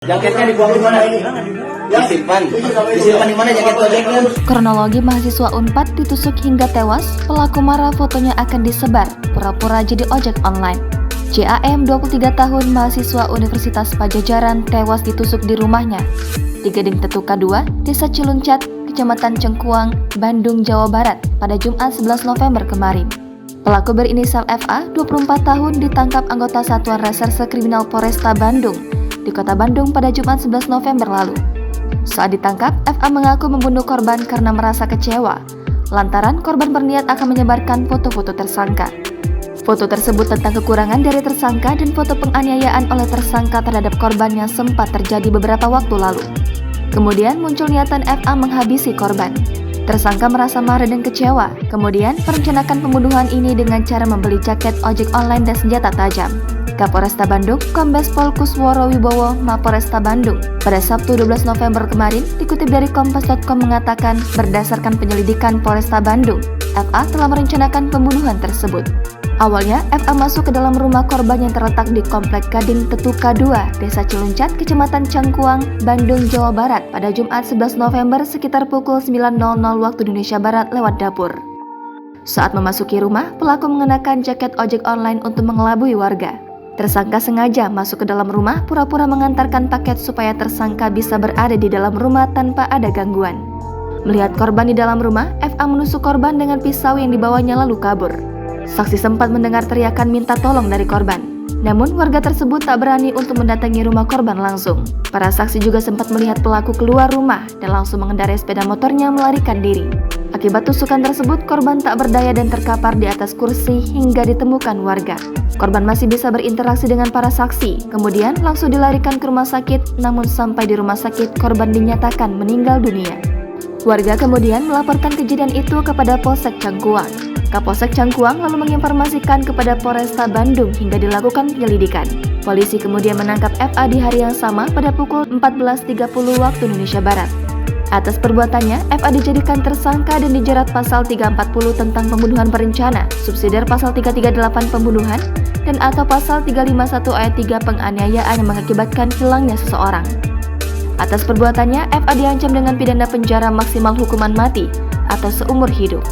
Jaketnya dibuang di mana? Disimpan. Disimpan di mana jaket ojeknya? Kronologi mahasiswa Unpad ditusuk hingga tewas, pelaku marah fotonya akan disebar, pura-pura jadi ojek online. JAM 23 tahun mahasiswa Universitas Padjadjaran tewas ditusuk di rumahnya di Gading Tetuka 2, Desa Ciluncat, Kecamatan Cengkuang, Bandung, Jawa Barat pada Jumat 11 November kemarin. Pelaku berinisial FA, 24 tahun, ditangkap anggota Satuan Reserse Kriminal Polresta Bandung di Kota Bandung pada Jumat 11 November lalu. Saat ditangkap, FA mengaku membunuh korban karena merasa kecewa lantaran korban berniat akan menyebarkan foto-foto tersangka. Foto tersebut tentang kekurangan dari tersangka dan foto penganiayaan oleh tersangka terhadap korban yang sempat terjadi beberapa waktu lalu. Kemudian muncul niatan FA menghabisi korban. Tersangka merasa marah dan kecewa, kemudian merencanakan pembunuhan ini dengan cara membeli jaket ojek online dan senjata tajam. Kapolresta Bandung, Kombes Pol Kusworo Wibowo, Mapolresta Bandung, pada Sabtu 12 November kemarin, dikutip dari Kompas.com mengatakan, berdasarkan penyelidikan Polresta Bandung, FA telah merencanakan pembunuhan tersebut. Awalnya, FA masuk ke dalam rumah korban yang terletak di Komplek Gading Tetuka 2, Desa Ciluncat, Kecamatan Cengkuang, Bandung, Jawa Barat, pada Jumat 11 November sekitar pukul 9.00 waktu Indonesia Barat lewat dapur. Saat memasuki rumah, pelaku mengenakan jaket ojek online untuk mengelabui warga. Tersangka sengaja masuk ke dalam rumah pura-pura mengantarkan paket supaya tersangka bisa berada di dalam rumah tanpa ada gangguan. Melihat korban di dalam rumah, FA menusuk korban dengan pisau yang dibawanya lalu kabur. Saksi sempat mendengar teriakan minta tolong dari korban. Namun warga tersebut tak berani untuk mendatangi rumah korban langsung. Para saksi juga sempat melihat pelaku keluar rumah dan langsung mengendarai sepeda motornya melarikan diri. Akibat tusukan tersebut, korban tak berdaya dan terkapar di atas kursi hingga ditemukan warga. Korban masih bisa berinteraksi dengan para saksi, kemudian langsung dilarikan ke rumah sakit, namun sampai di rumah sakit, korban dinyatakan meninggal dunia. Warga kemudian melaporkan kejadian itu kepada Polsek Cengkuang. Kapolsek Cengkuang lalu menginformasikan kepada Polresta Bandung hingga dilakukan penyelidikan. Polisi kemudian menangkap FA di hari yang sama pada pukul 14.30 waktu Indonesia Barat. Atas perbuatannya, FA dijadikan tersangka dan dijerat pasal 340 tentang pembunuhan berencana, subsidiar pasal 338 pembunuhan, dan atau pasal 351 ayat 3 penganiayaan yang mengakibatkan hilangnya seseorang. Atas perbuatannya, FA diancam dengan pidana penjara maksimal hukuman mati atau seumur hidup.